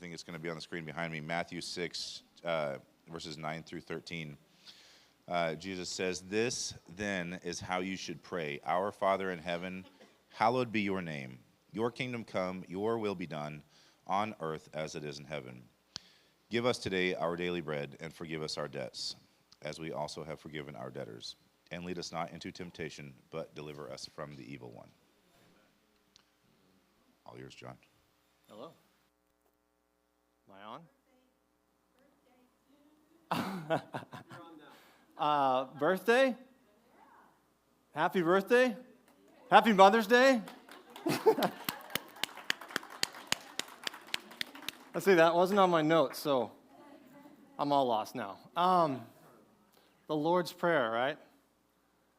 think it's going to be on the screen behind me. Matthew 6, verses 9 through 13. Jesus says, "This then is how you should pray. Our Father in heaven, hallowed be your name. Your kingdom come, your will be done, on earth as it is in heaven. Give us today our daily bread, and forgive us our debts, as we also have forgiven our debtors. And lead us not into temptation, but deliver us from the evil one." All yours, John. Hello. Am I on? Birthday? Happy birthday? Happy Mother's Day? Let's see, that wasn't on my notes, so I'm all lost now. The Lord's Prayer, right?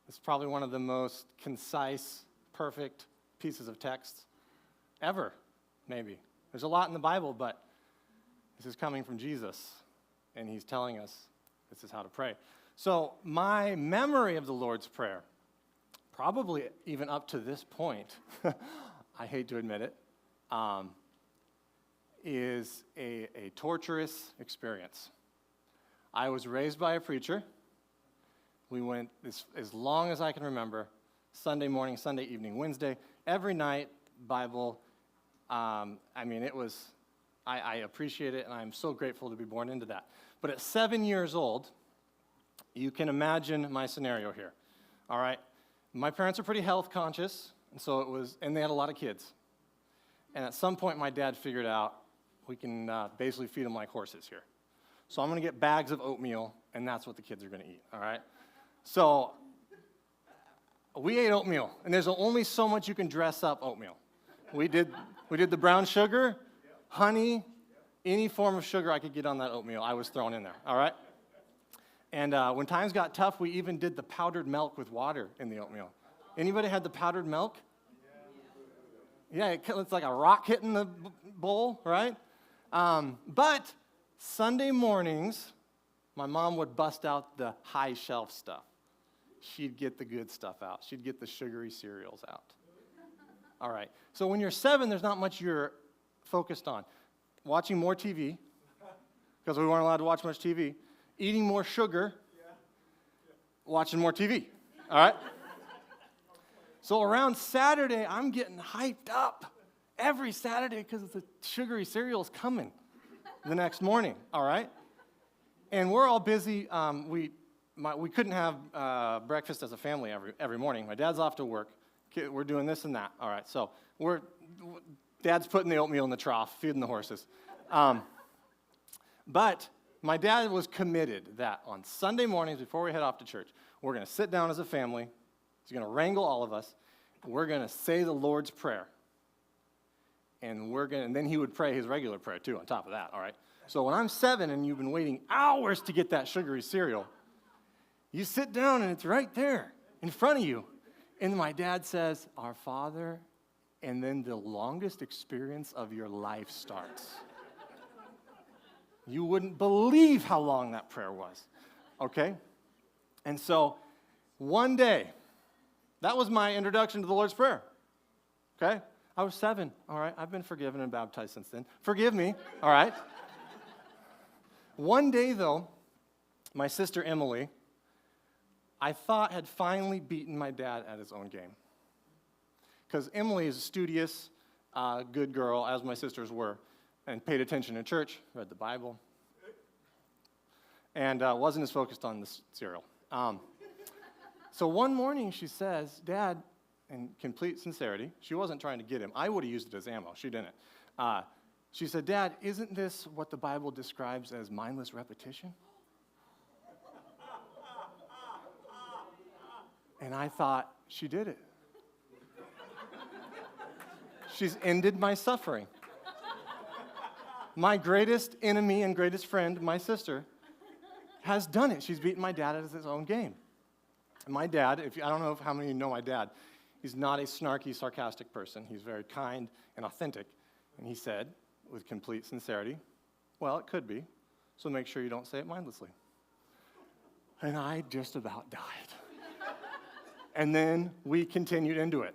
It's probably one of the most concise, perfect pieces of text ever, maybe. There's a lot in the Bible, but this is coming from Jesus, and he's telling us this is how to pray. So my memory of the Lord's Prayer, probably even up to this point, I hate to admit it, is a torturous experience. I was raised by a preacher. We went as long as I can remember, Sunday morning, Sunday evening, Wednesday, every night, Bible. I appreciate it, and I'm so grateful to be born into that. But at 7 years old, you can imagine my scenario here, all right? My parents are pretty health conscious, and they had a lot of kids. And at some point, my dad figured out we can basically feed them like horses here. So I'm going to get bags of oatmeal, and that's what the kids are going to eat, all right? So we ate oatmeal, and there's only so much you can dress up oatmeal. We did the brown sugar, honey, any form of sugar I could get on that oatmeal, I was throwing in there, all right? And when times got tough, we even did the powdered milk with water in the oatmeal. Anybody had the powdered milk? Yeah, it's like a rock hitting the bowl, right? But Sunday mornings, my mom would bust out the high shelf stuff. She'd get the good stuff out. She'd get the sugary cereals out. All right. So when you're 7, there's not much you're focused on. Watching more TV, because we weren't allowed to watch much TV. Eating more sugar. Watching more TV. All right? So around Saturday, I'm getting hyped up every Saturday because the sugary cereal's coming the next morning. All right? And we're all busy. We couldn't have breakfast as a family every morning. My dad's off to work. We're doing this and that. All right, so Dad's putting the oatmeal in the trough, feeding the horses. But my dad was committed that on Sunday mornings before we head off to church, we're going to sit down as a family. He's going to wrangle all of us. We're going to say the Lord's Prayer. And then he would pray his regular prayer too on top of that, all right? So when I'm 7 and you've been waiting hours to get that sugary cereal, you sit down and it's right there in front of you. And my dad says, "Our Father," and then the longest experience of your life starts. You wouldn't believe how long that prayer was, okay? And so one day, that was my introduction to the Lord's Prayer, okay? I was 7, all right? I've been forgiven and baptized since then. Forgive me, all right? One day, though, my sister Emily, I thought had finally beaten my dad at his own game. Because Emily is a studious, good girl, as my sisters were, and paid attention in church, read the Bible, and wasn't as focused on the cereal. So one morning she says, "Dad," in complete sincerity, she wasn't trying to get him. I would have used it as ammo. She didn't. She said, "Dad, isn't this what the Bible describes as mindless repetition?" And I thought, she did it. She's ended my suffering. My greatest enemy and greatest friend, my sister, has done it. She's beaten my dad at his own game. And my dad, I don't know how many of you know my dad, he's not a snarky, sarcastic person. He's very kind and authentic. And he said, with complete sincerity, "Well, it could be, so make sure you don't say it mindlessly." And I just about died. And then we continued into it.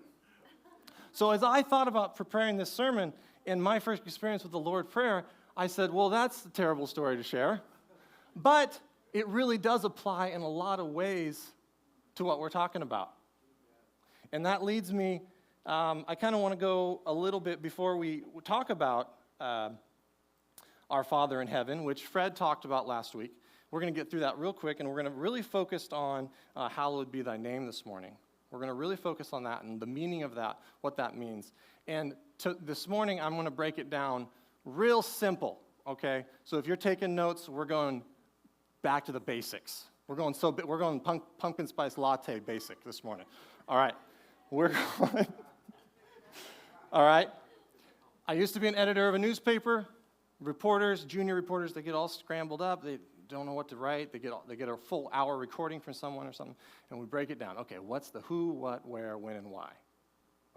So as I thought about preparing this sermon, in my first experience with the Lord's Prayer, I said, well, that's a terrible story to share. But it really does apply in a lot of ways to what we're talking about. And that leads me, I kind of want to go a little bit before we talk about our Father in heaven, which Fred talked about last week. We're going to get through that real quick, and we're going to really focus on hallowed be thy name this morning. We're going to really focus on that and the meaning of that, what that means. And this morning, I'm going to break it down real simple, okay? So if you're taking notes, we're going back to the basics. We're going pumpkin spice latte basic this morning. All right. We're going. All right. I used to be an editor of a newspaper. Reporters, junior reporters, they get all scrambled up. They don't know what to write. They get a full hour recording from someone or something, and we break it down. Okay, what's the who, what, where, when, and why?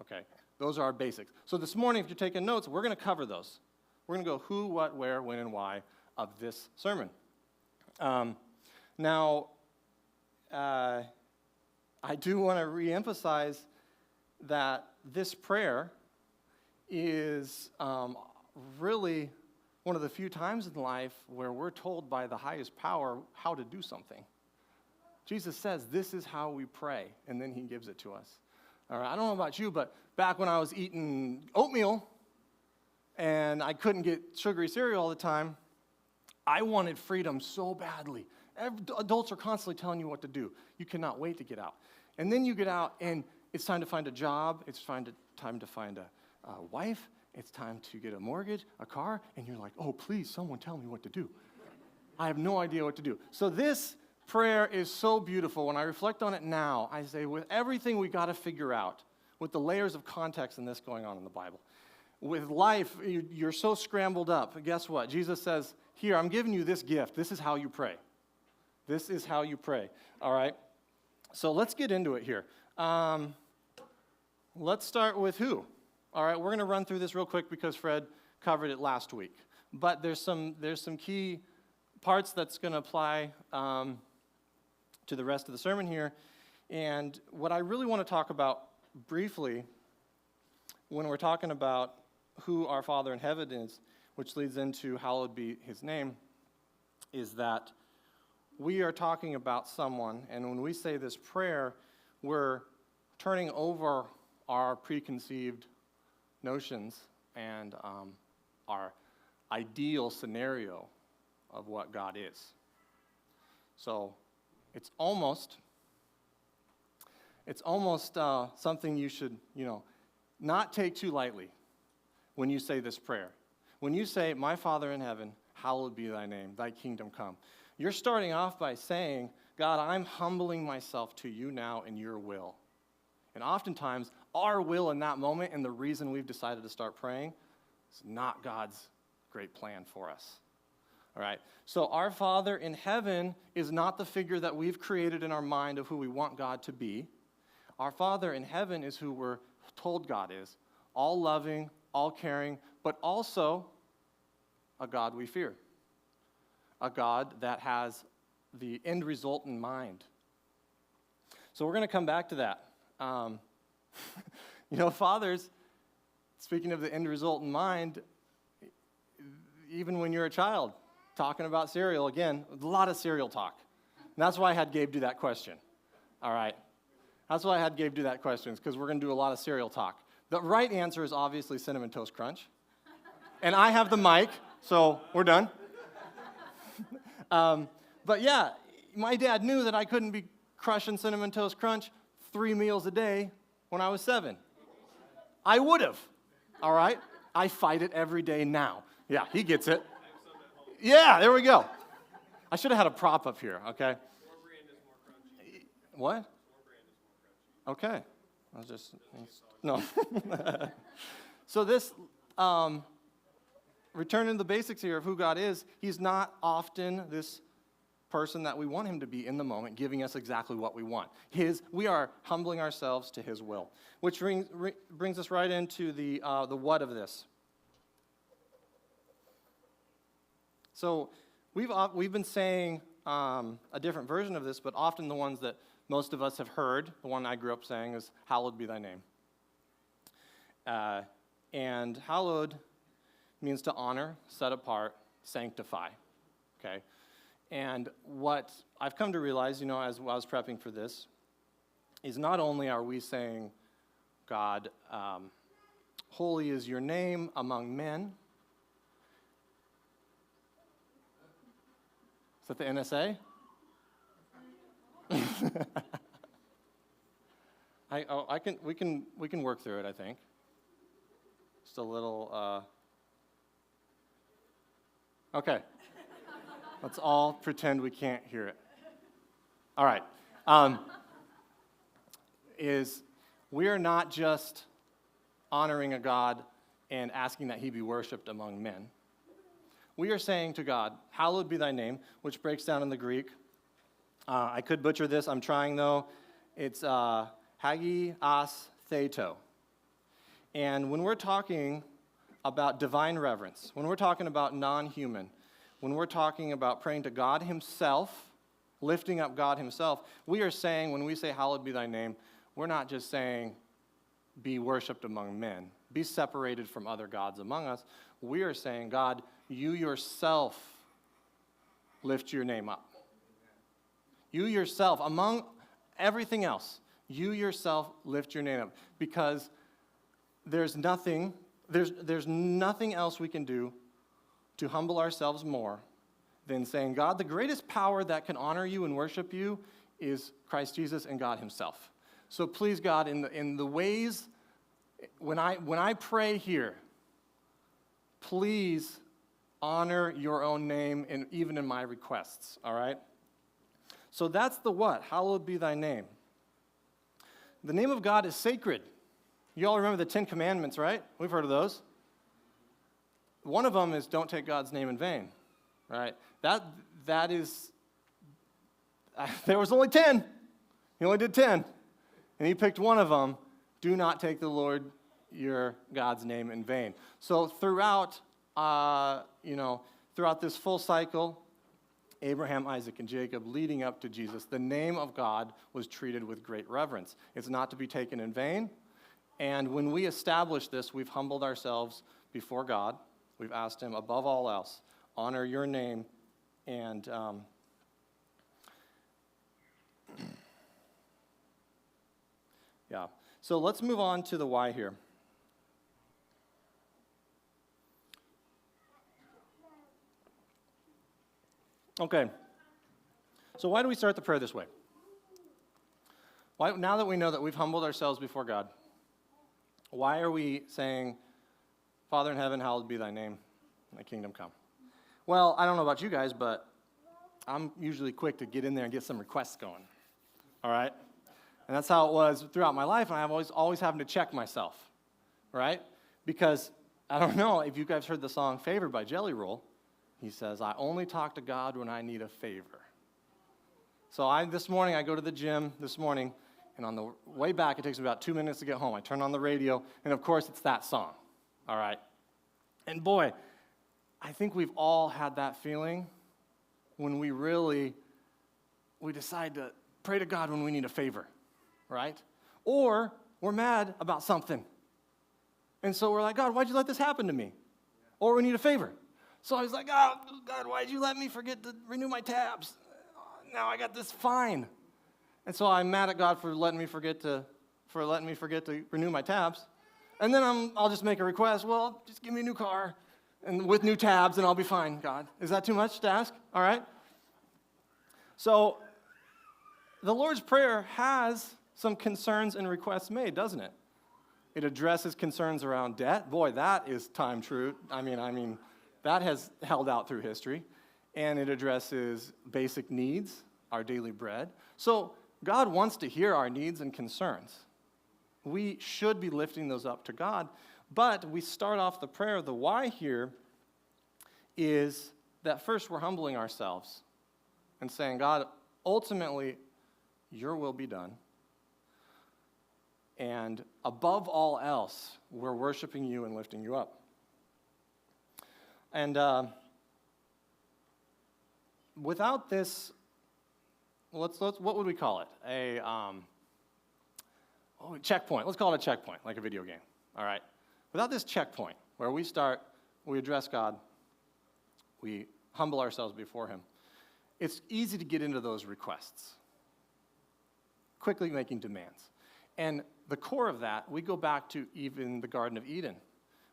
Okay, those are our basics. So this morning, if you're taking notes, we're going to cover those. We're going to go who, what, where, when, and why of this sermon. Now, I do want to reemphasize that this prayer is really one of the few times in life where we're told by the highest power how to do something. Jesus says, this is how we pray, and then he gives it to us. All right, I don't know about you, but back when I was eating oatmeal and I couldn't get sugary cereal all the time, I wanted freedom so badly. Adults are constantly telling you what to do. You cannot wait to get out. And then you get out, and it's time to find a job. It's time to find a wife. It's time to get a mortgage, a car, and you're like, oh, please, someone tell me what to do. I have no idea what to do. So this prayer is so beautiful. When I reflect on it now, I say, with everything we got to figure out, with the layers of context in this going on in the Bible, with life, you're so scrambled up. Guess what? Jesus says, here, I'm giving you this gift. This is how you pray. This is how you pray. All right? So let's get into it here. Let's start with who. All right, we're going to run through this real quick because Fred covered it last week. But there's some key parts that's going to apply to the rest of the sermon here. And what I really want to talk about briefly when we're talking about who our Father in heaven is, which leads into hallowed be his name, is that we are talking about someone, and when we say this prayer, we're turning over our preconceived notions and our ideal scenario of what God is. So it's almost something you should, not take too lightly when you say this prayer. When you say, my Father in heaven, hallowed be thy name, thy kingdom come. You're starting off by saying, God, I'm humbling myself to you now in your will. And oftentimes, our will in that moment and the reason we've decided to start praying is not God's great plan for us. All right? So our Father in heaven is not the figure that we've created in our mind of who we want God to be. Our Father in heaven is who we're told God is, all loving, all caring, but also a God we fear, a God that has the end result in mind. So we're going to come back to that. Fathers, speaking of the end result in mind, even when you're a child, talking about cereal, again, a lot of cereal talk. And that's why I had Gabe do that question. All right? That's why I had Gabe do that question, because we're going to do a lot of cereal talk. The right answer is obviously Cinnamon Toast Crunch. And I have the mic, so we're done. But yeah, my dad knew that I couldn't be crushing Cinnamon Toast Crunch 3 meals a day when I was 7. I would have, all right? I fight it every day now. Yeah, he gets it. Yeah, there we go. I should have had a prop up here, okay? What? Okay. I was just, no. So this, returning to the basics here of who God is, he's not often this person that we want him to be in the moment, giving us exactly what we want. We are humbling ourselves to his will, which brings us right into the what of this. So we've been saying a different version of this, but often the ones that most of us have heard, the one I grew up saying is, hallowed be thy name. And hallowed means to honor, set apart, sanctify, okay? And what I've come to realize, as I was prepping for this, is not only are we saying, God, holy is your name among men. Is that the NSA? We can work through it, I think. Just a little, okay. Let's all pretend we can't hear it. All right. We are not just honoring a God and asking that he be worshiped among men. We are saying to God, hallowed be thy name, which breaks down in the Greek. I could butcher this. I'm trying, though. It's hagios theto. And when we're talking about divine reverence, when we're talking about non-human, when we're talking about praying to God himself, lifting up God himself, we are saying, when we say hallowed be thy name, we're not just saying be worshiped among men, be separated from other gods among us. We are saying, God, you yourself lift your name up. You yourself, among everything else, you yourself lift your name up, because there's nothing else we can do to humble ourselves more than saying, God, the greatest power that can honor you and worship you is Christ Jesus and God himself. So please, God, in the ways, when I pray here, please honor your own name, and even in my requests, all right? So that's the what? Hallowed be thy name. The name of God is sacred. You all remember the 10 Commandments, right? We've heard of those. One of them is don't take God's name in vain, right? That is, there was only 10. He only did 10. And he picked one of them, do not take the Lord your God's name in vain. So throughout this full cycle, Abraham, Isaac, and Jacob, leading up to Jesus, the name of God was treated with great reverence. It's not to be taken in vain. And when we establish this, we've humbled ourselves before God. We've asked him, above all else, honor your name. And yeah. So let's move on to the why here. Okay. So why do we start the prayer this way? Why, now that we know that we've humbled ourselves before God, why are we saying, Father in heaven, hallowed be thy name, thy kingdom come? Well, I don't know about you guys, but I'm usually quick to get in there and get some requests going, all right? And that's how it was throughout my life, and I was always having to check myself, right? Because, I don't know if you guys heard the song Favor by Jelly Roll. He says, I only talk to God when I need a favor. So this morning, I go to the gym this morning, and on the way back, it takes me about 2 minutes to get home. I turn on the radio, and of course, it's that song, all right? And boy, I think we've all had that feeling when we decide to pray to God when we need a favor, right? Or we're mad about something. And so we're like, God, why'd you let this happen to me? Or we need a favor. So I was like, oh, God, why'd you let me forget to renew my tabs? Now I got this fine. And so I'm mad at God for letting me forget to renew my tabs. And then I'll just make a request. Well, just give me a new car and with new tabs, and I'll be fine, God. Is that too much to ask? All right. So the Lord's Prayer has some concerns and requests made, doesn't it? It addresses concerns around debt. Boy, that is time true. I mean, that has held out through history. And it addresses basic needs, our daily bread. So God wants to hear our needs and concerns. We should be lifting those up to God. But we start off the prayer, the why here is that first we're humbling ourselves and saying, God, ultimately, your will be done. And above all else, we're worshiping you and lifting you up. And without this, what would we call it? A checkpoint. Let's call it a checkpoint, like a video game. All right. Without this checkpoint, where we start we address God, we humble ourselves before him, it's easy to get into those requests, quickly making demands. And the core of that, we go back to even the Garden of Eden.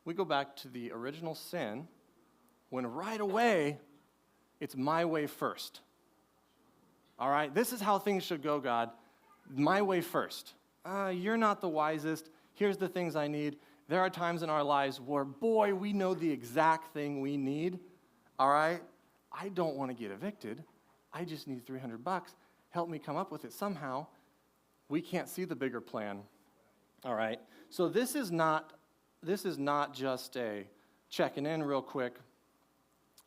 We go back to the original sin when right away, it's my way first. All right? This is how things should go, God. My way first. You're not the wisest. Here's the things I need. There are times in our lives where, boy, we know the exact thing we need. All right? I don't want to get evicted. I just need $300. Help me come up with it somehow. We can't see the bigger plan. All right? So this is not just a checking in real quick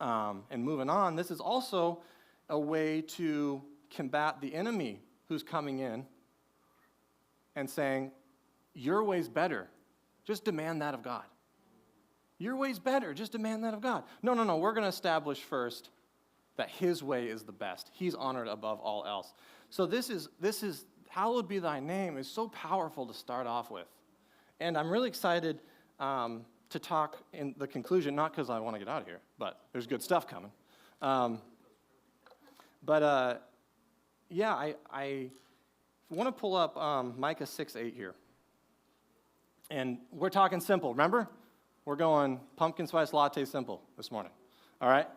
and moving on. This is also a way to combat the enemy who's coming in and saying, your way's better. Just demand that of God. Your way's better. Just demand that of God. No. We're going to establish first that his way is the best. He's honored above all else. So this is hallowed be thy name is so powerful to start off with. And I'm really excited to talk in the conclusion, not because I want to get out of here, but there's good stuff coming. I want to pull up Micah 6:8 here. And we're talking simple, remember? We're going pumpkin spice latte simple this morning, all right?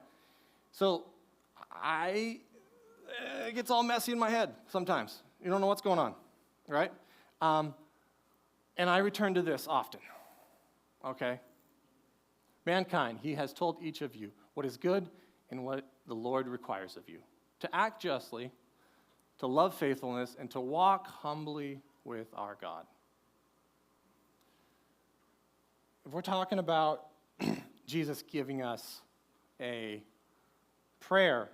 So it gets all messy in my head sometimes. You don't know what's going on, right? And I return to this often, okay? Mankind, he has told each of you what is good and what the Lord requires of you. To act justly, to love faithfulness, and to walk humbly with our God. If we're talking about Jesus giving us a prayer,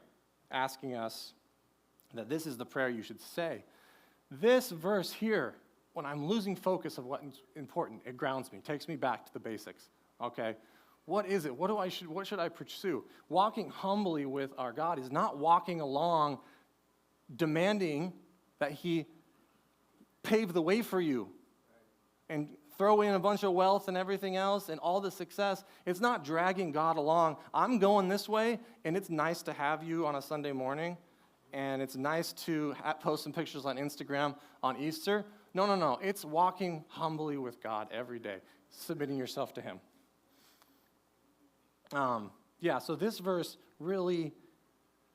asking us that this is the prayer you should say, this verse here, when I'm losing focus of what's important, it grounds me, takes me back to the basics, okay? What is it? What should I pursue? Walking humbly with our God is not walking along demanding that he pave the way for you and throw in a bunch of wealth and everything else and all the success. It's not dragging God along. I'm going this way, and it's nice to have you on a Sunday morning, and it's nice to post some pictures on Instagram on Easter. No. It's walking humbly with God every day, submitting yourself to him. So this verse really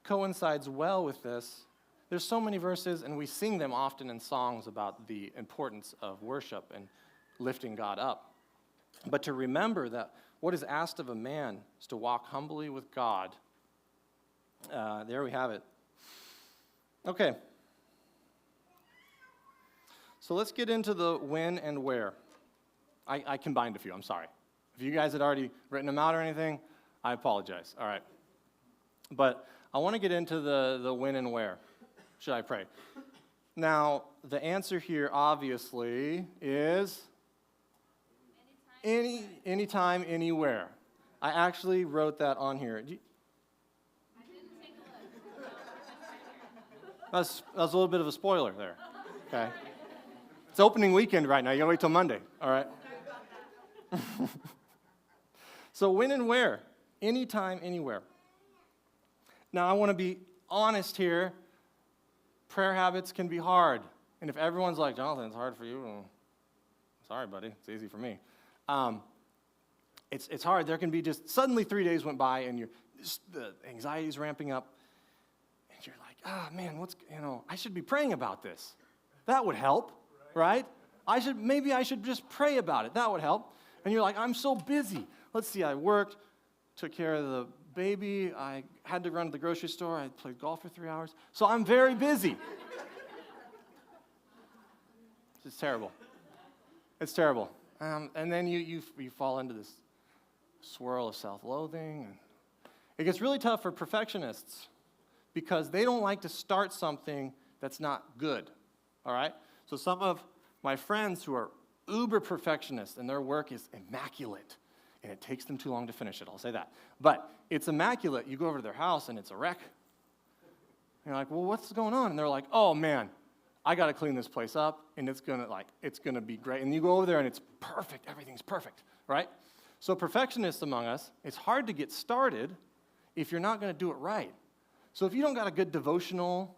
coincides well with this. There's so many verses, and we sing them often in songs about the importance of worship and lifting God up. But to remember that what is asked of a man is to walk humbly with God. There we have it. Okay. So let's get into the when and where. I combined a few, I'm sorry. If you guys had already written them out or anything, I apologize. All right. But I want to get into the when and where. Should I pray? Now, the answer here obviously is anytime, anywhere. I actually wrote that on here. I didn't take a look. That was a little bit of a spoiler there. Okay. It's opening weekend right now. You gotta wait till Monday. All right. So when and where? Anytime, anywhere. Now, I want to be honest here. Prayer habits can be hard. And if everyone's like, Jonathan, it's hard for you, well, sorry, buddy. It's easy for me. It's hard. There can be just suddenly 3 days went by and the anxiety's ramping up. And you're like, man, I should be praying about this. That would help, right? Maybe I should just pray about it. That would help. And you're like, I'm so busy. Let's see, I worked, took care of the baby, I had to run to the grocery store, I played golf for 3 hours, so I'm very busy. It's terrible. It's terrible. And then you fall into this swirl of self-loathing. And it gets really tough for perfectionists because they don't like to start something that's not good, all right? So some of my friends who are uber perfectionists and their work is immaculate, and it takes them too long to finish it, I'll say that. But it's immaculate. You go over to their house, and it's a wreck. And you're like, well, what's going on? And they're like, oh, man, I got to clean this place up, and it's gonna be great. And you go over there, and it's perfect. Everything's perfect, right? So perfectionists among us, it's hard to get started if you're not going to do it right. So if you don't got a good devotional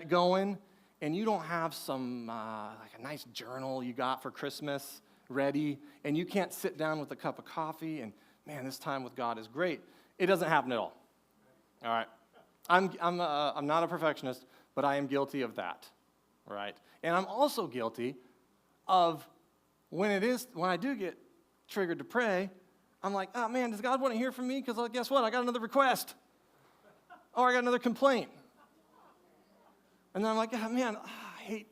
going, and you don't have some, like a nice journal you got for Christmas ready, and you can't sit down with a cup of coffee and, man, this time with God is great, it doesn't happen at all. All right? I'm not a perfectionist, but I am guilty of that, right? And I'm also guilty of when I do get triggered to pray, I'm like, oh, man, does God want to hear from me? Because guess what? I got another request. Or I got another complaint. And then I'm like, oh, man, I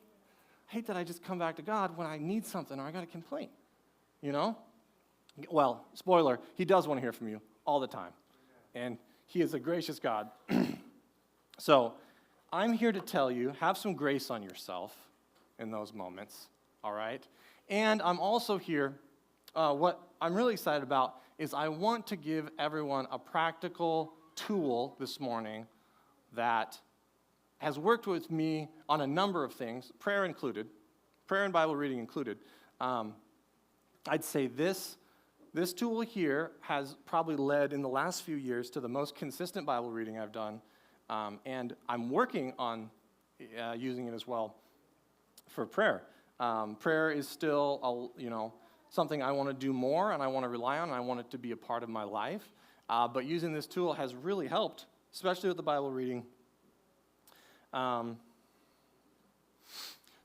hate that I just come back to God when I need something or I got a complaint, you know? Well, spoiler, he does want to hear from you all the time. And he is a gracious God. So I'm here to tell you, have some grace on yourself in those moments, all right? And I'm also here, what I'm really excited about is I want to give everyone a practical tool this morning that has worked with me on a number of things, prayer included, prayer and Bible reading included. I'd say this tool here has probably led in the last few years to the most consistent Bible reading I've done, and I'm working on using it as well for prayer. Prayer is still, something I want to do more and I want to rely on and I want it to be a part of my life, but using this tool has really helped, especially with the Bible reading. So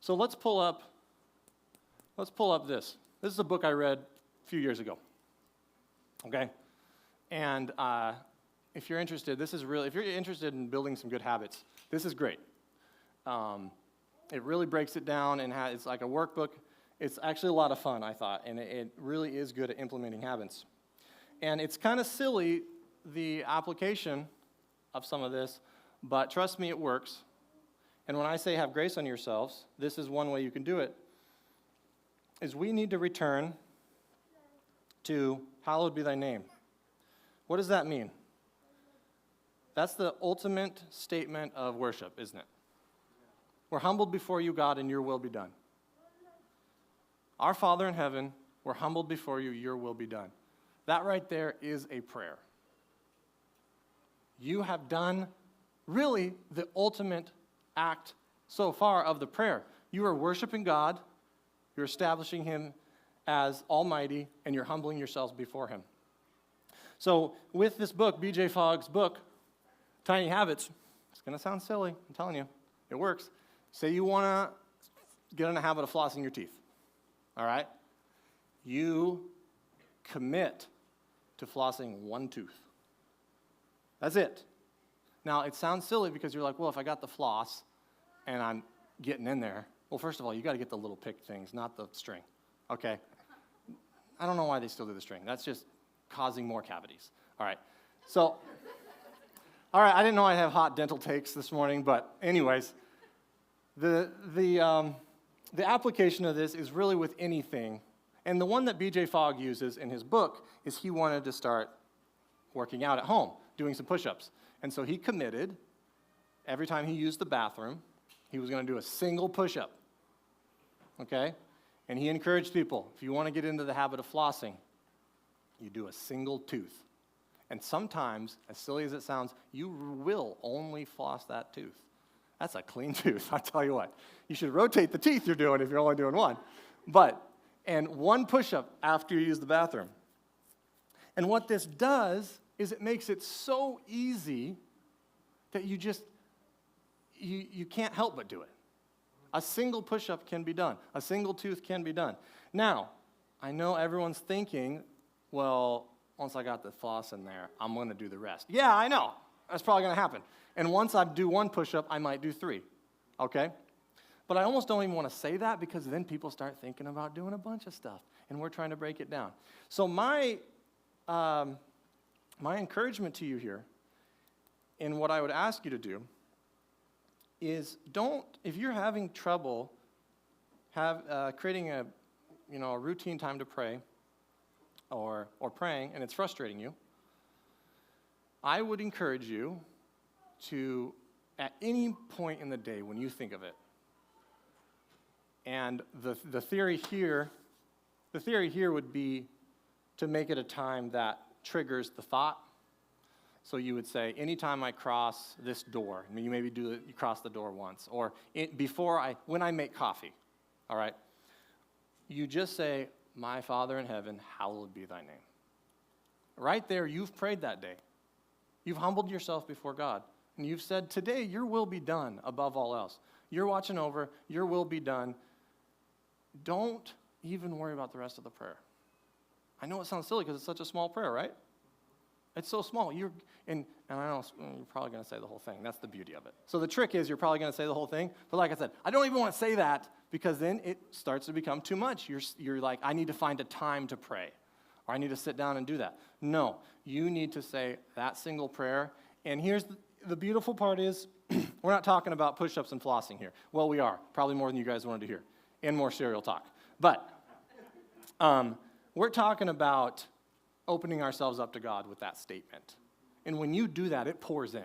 let's pull up this. This is a book I read a few years ago. Okay? And if you're interested, if you're interested in building some good habits, this is great. It really breaks it down and it's like a workbook. It's actually a lot of fun, I thought, and it really is good at implementing habits. And it's kind of silly, the application of some of this, but trust me, it works. And when I say have grace on yourselves, this is one way you can do it, is we need to return to hallowed be thy name. What does that mean? That's the ultimate statement of worship, isn't it? We're humbled before you, God, and your will be done. Our Father in heaven, we're humbled before you, your will be done. That right there is a prayer. You have done really the ultimate act so far of the prayer. You are worshiping God, you're establishing him as almighty, and you're humbling yourselves before him. So with this book, B.J. Fogg's book, Tiny Habits, it's going to sound silly, I'm telling you, it works. Say you want to get in a habit of flossing your teeth, all right? You commit to flossing one tooth. That's it. Now, it sounds silly because you're like, well, if I got the floss and I'm getting in there, well, first of all, you got to get the little pick things, not the string, okay? I don't know why they still do the string. That's just causing more cavities. All right. So, all right, I didn't know I'd have hot dental takes this morning, but anyways, the application of this is really with anything. And the one that B.J. Fogg uses in his book is he wanted to start working out at home, doing some push-ups. And so he committed, every time he used the bathroom, he was going to do a single push-up, okay? And he encouraged people, if you want to get into the habit of flossing, you do a single tooth. And sometimes, as silly as it sounds, you will only floss that tooth. That's a clean tooth, I tell you what. You should rotate the teeth you're doing if you're only doing one. And one push-up after you use the bathroom. And what this does is it makes it so easy that you can't help but do it. A single push-up can be done. A single tooth can be done. Now, I know everyone's thinking, well, once I got the floss in there, I'm going to do the rest. Yeah, I know. That's probably going to happen. And once I do one push-up, I might do 3, okay? But I almost don't even want to say that because then people start thinking about doing a bunch of stuff, and we're trying to break it down. So my encouragement to you here, and what I would ask you to do, is if you're having trouble creating a routine time to pray or praying, and it's frustrating you, I would encourage you to, at any point in the day when you think of it, and the theory here would be to make it a time that triggers the thought. So you would say, anytime I cross this door, I mean, you maybe you cross the door once, or when I make coffee, all right, you just say, my Father in heaven, hallowed be thy name. Right there, you've prayed that day. You've humbled yourself before God, and you've said, today, your will be done above all else. You're watching over, your will be done. Don't even worry about the rest of the prayer. I know it sounds silly because it's such a small prayer, right? It's so small. And I know you're probably going to say the whole thing. That's the beauty of it. So the trick is you're probably going to say the whole thing. But like I said, I don't even want to say that because then it starts to become too much. You're like, I need to find a time to pray, or I need to sit down and do that. No, you need to say that single prayer. And here's the beautiful part is we're not talking about push-ups and flossing here. Well, we are. Probably more than you guys wanted to hear. And more cereal talk. But we're talking about opening ourselves up to God with that statement. And when you do that, it pours in.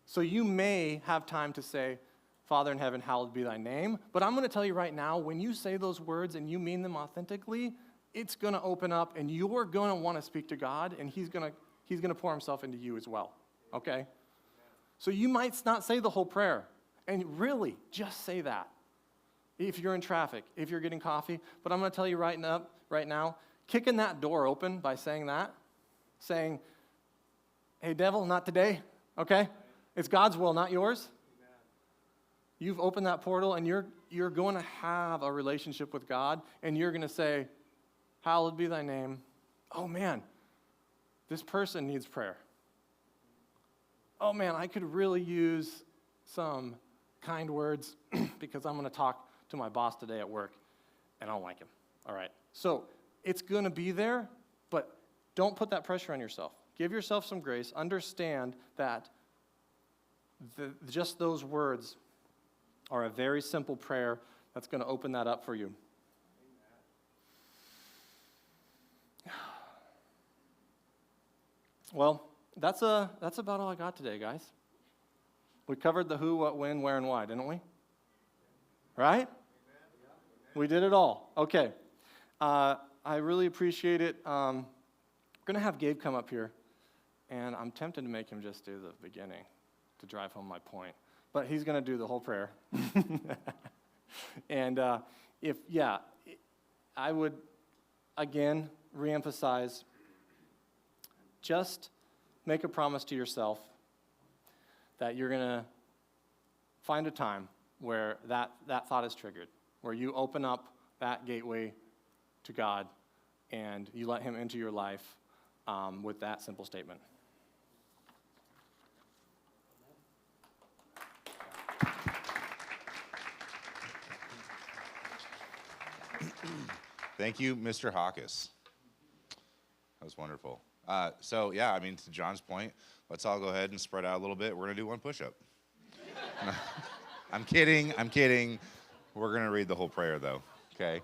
So you may have time to say, Father in heaven, hallowed be thy name. But I'm going to tell you right now, when you say those words and you mean them authentically, it's going to open up and you're going to want to speak to God, and he's going to pour himself into you as well. Okay? So you might not say the whole prayer. And really, just say that. If you're in traffic, if you're getting coffee. But I'm going to tell you right now, kicking that door open by saying that, saying, hey, devil, not today, okay? It's God's will, not yours. Amen. You've opened that portal, and you're going to have a relationship with God, and you're going to say, hallowed be thy name. Oh, man, this person needs prayer. Oh, man, I could really use some kind words because I'm going to talk to my boss today at work, and I don't like him. All right, so it's going to be there, but don't put that pressure on yourself. Give yourself some grace. Understand that just those words are a very simple prayer that's going to open that up for you. Well, that's about all I got today, guys. We covered the who, what, when, where, and why, didn't we? Right? We did it all. Okay. I really appreciate it. We're going to have Gabe come up here, and I'm tempted to make him just do the beginning to drive home my point. But he's going to do the whole prayer. And I would, again, reemphasize, just make a promise to yourself that you're going to find a time where that thought is triggered, where you open up that gateway to God and you let him into your life with that simple statement. Thank you, Mr. Hawkes. That was wonderful. To John's point, let's all go ahead and spread out a little bit. We're going to do one push-up. I'm kidding. We're going to read the whole prayer, though, okay?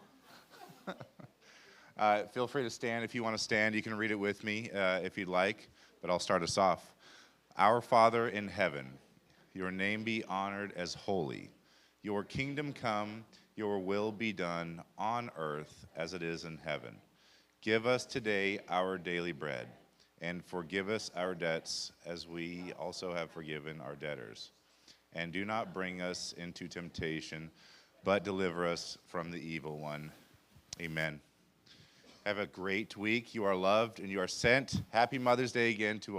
Feel free to stand. If you want to stand, you can read it with me if you'd like, but I'll start us off. Our Father in heaven, your name be honored as holy. Your kingdom come, your will be done on earth as it is in heaven. Give us today our daily bread, and forgive us our debts as we also have forgiven our debtors. And do not bring us into temptation, but deliver us from the evil one. Amen. Have a great week. You are loved and you are sent. Happy Mother's Day again to all.